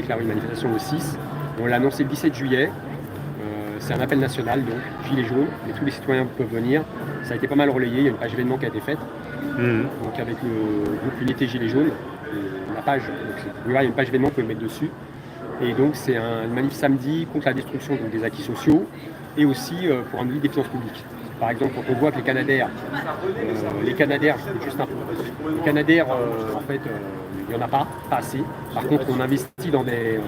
déclaré une manifestation le 6. On l'a annoncé le 17 juillet. C'est un appel national, donc Gilets jaunes, et tous les citoyens peuvent venir. Ça a été pas mal relayé, il y a une page événement qui a été faite. Donc avec le groupe Unité Gilets jaunes, la page, donc il y a une page événement, vous pouvez le mettre dessus. Et donc c'est une manif samedi contre la destruction donc, des acquis sociaux et aussi pour un audit des finances publiques. Par exemple, quand on voit que les Canadaires, je fais juste un peu. Les Canadaires, en fait, il n'y en a pas assez. Par contre, on investit dans des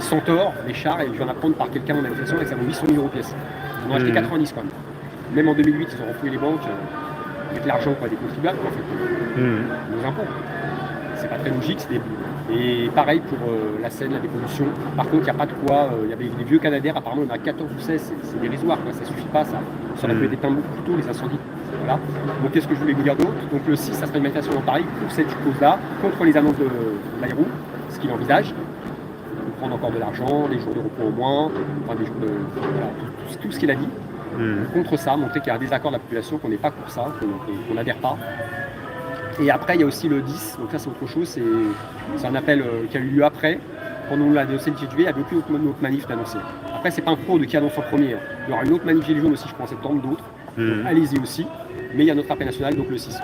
centaures, des chars, et je viens d'apprendre par quelqu'un en négociation et ça vaut 800 000 € pièce. Ils en ont acheté 90 quand même. Même en 2008, ils ont refouillé les banques avec l'argent des contribuables, en fait, nos impôts. C'est pas très logique, et pareil pour la Seine, la dépollution. Par contre, il n'y a pas de quoi. Il y avait des vieux Canadaires, apparemment, il y en a 14 ou 16, c'est dérisoire, quoi. Ça suffit pas, ça. Ça aurait pu être éteint beaucoup plus tôt, les incendies. Voilà. Donc, qu'est-ce que je voulais vous dire d'autre? Donc, le 6, ça sera une manifestation dans Paris pour cette cause-là, contre les annonces de Bayrou, ce qu'il envisage. Prendre encore de l'argent, des jours de repos au moins, enfin, des jours de. Voilà, tout ce qu'il a dit. Contre ça, montrer qu'il y a un désaccord de la population, qu'on n'est pas pour ça, qu'on n'adhère pas. Et après, il y a aussi le 10, donc là c'est autre chose, c'est un appel qui a eu lieu après. Quand on l'a annoncé le 10 juillet, il n'y avait aucune autre manif d'annoncer. Après, c'est pas un pro de qui annonce en premier. Il y aura une autre manif Gilets jaunes aussi, je crois, en septembre, d'autres. Allez-y aussi. Mais il y a notre appel national, donc le 6.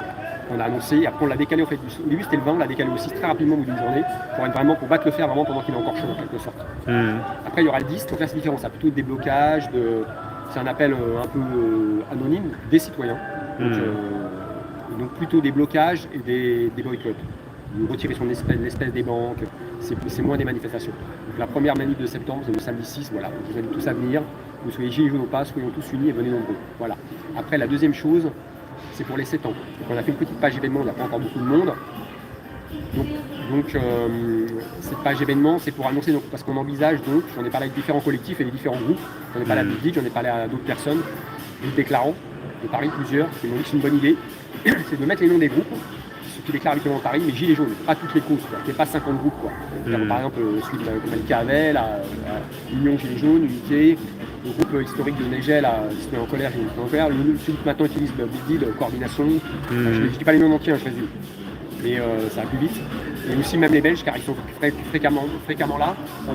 On a annoncé, après on l'a décalé, en fait, au début c'était le 20, on l'a décalé aussi très rapidement au bout d'une journée, pour battre le fer vraiment pendant qu'il est encore chaud, en quelque sorte. Après, il y aura le 10, donc là c'est différent, ça a plutôt des blocages, c'est un appel un peu anonyme des citoyens. Donc plutôt des blocages et des boycotts. Retirer son espèce des banques, c'est moins des manifestations. Donc la première manif de septembre, c'est le samedi 6, voilà. Je vous invite tous à venir, que vous soyez gilets jaunes ou pas, soyons tous unis et venez nombreux. Voilà. Après, la deuxième chose, c'est pour les 7 ans. Donc on a fait une petite page événement, il n'y a pas encore beaucoup de monde. Donc cette page événement, c'est pour annoncer, donc, parce qu'on envisage, donc, j'en ai parlé avec différents collectifs et les différents groupes, j'en ai parlé à Big, j'en ai parlé à d'autres personnes, des déclarants, de Paris plusieurs, qui m'ont dit que c'est une bonne idée, c'est de mettre les noms des groupes, ceux qui déclarent habituellement Paris, mais gilets jaunes, pas toutes les causes, quoi, qu'il n'y ait pas 50 groupes. Quoi. Par exemple, celui de Malika Havel, l'Union Gilets jaunes, Unité, le groupe historique de Négel, qui se met en colère, celui qui maintenant utilise le Big Deal, coordination, je ne dis pas les noms entiers, je résume. Mais ça va plus vite. Et aussi même les Belges, car ils sont fréquemment là. Ça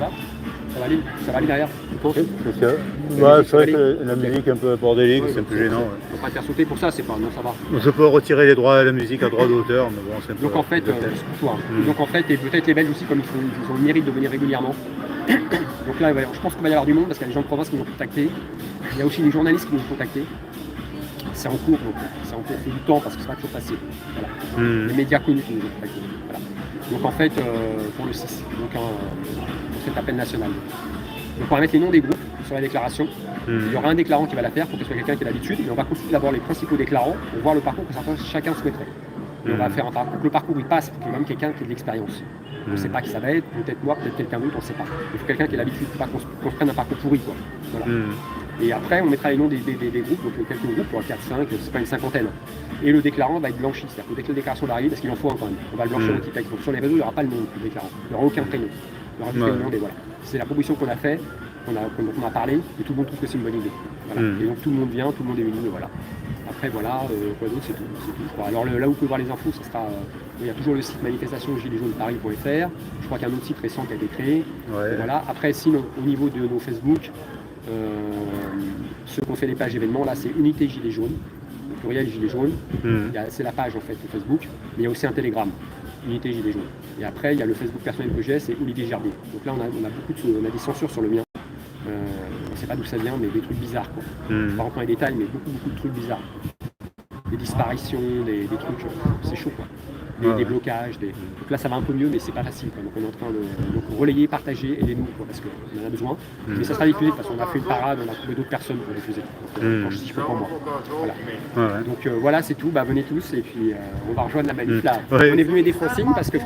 va aller derrière. C'est vrai que la musique un peu bordélique, c'est un peu gênant. Il ne faut pas te faire sauter pour ça, c'est pas. Non, ça va. Je peux retirer les droits à la musique à droit d'auteur, mais bon, c'est un peu. Donc en fait, donc en fait, et peut-être les Belges aussi, comme ils ont le mérite de venir régulièrement. Donc là, je pense qu'il va y avoir du monde parce qu'il y a des gens de province qui vont contacter. Il y a aussi des journalistes qui vont contacter. C'est en cours, donc c'est du temps parce que c'est pas toujours facile. Voilà. Les médias connus qui nous ont contactés. Voilà. Donc en fait, pour le 6, donc pour cet appel national. Donc on va mettre les noms des groupes sur la déclaration. Il y aura un déclarant qui va la faire pour que ce soit quelqu'un qui a l'habitude, mais on va consulter d'abord les principaux déclarants pour voir le parcours que chacun souhaiterait. Et on va faire un parcours. Pour que le parcours il passe, il faut qu'il y ait même quelqu'un qui ait de l'expérience. On ne sait pas qui ça va être, peut-être moi, peut-être quelqu'un d'autre, on ne sait pas. Il faut quelqu'un qui ait l'habitude, pas qu'on se prenne un parcours pourri. Quoi. Voilà. Et après, on mettra les noms des groupes, donc quelques groupes, pour 4, 5, c'est pas une cinquantaine. Et le déclarant va être blanchi, c'est-à-dire que dès que la déclaration va arriver, parce qu'il en faut un quand même, on va le blanchir au petit texte. Donc sur les réseaux, il n'y aura pas le nom du déclarant, il n'y aura aucun prénom. Il y aura juste le nom, et voilà. C'est la proposition qu'on a faite, dont on a parlé, et tout le monde trouve que c'est une bonne idée. Voilà. Et donc tout le monde vient, tout le monde est venu, voilà. Après, voilà, quoi d'autre, c'est tout. Alors là où vous pouvez voir les infos, ça sera. Il y a toujours le site manifestation giletsjaunes-paris.fr. Je crois qu'il y a un autre site récent qui a été créé. Voilà. Après, sinon, au niveau de nos Facebook, ceux qui ont fait les pages événements, là, c'est Unité Gilets jaunes, le pluriel Gilets jaunes. C'est la page en fait de Facebook, mais il y a aussi un Telegram, Unité Gilets jaunes. Et après, il y a le Facebook personnel que j'ai, c'est Olivier Gerbier. Donc là, on a des censures sur le mien. On ne sait pas d'où ça vient, mais des trucs bizarres. Quoi. Je ne vais pas rentrer dans les détails, mais beaucoup de trucs bizarres. Des disparitions, des trucs, c'est chaud quoi. Des blocages, donc là ça va un peu mieux mais c'est pas facile quoi. Donc on est en train de relayer, partager et les nous quoi, parce qu'on en a besoin. Mais ça sera diffusé parce qu'on a fait une parade, on a trouvé d'autres personnes pour diffuser. Donc, si je peux pas moi. Voilà. Donc voilà c'est tout, venez tous et puis on va rejoindre la manif là. On est venu aider Francine parce que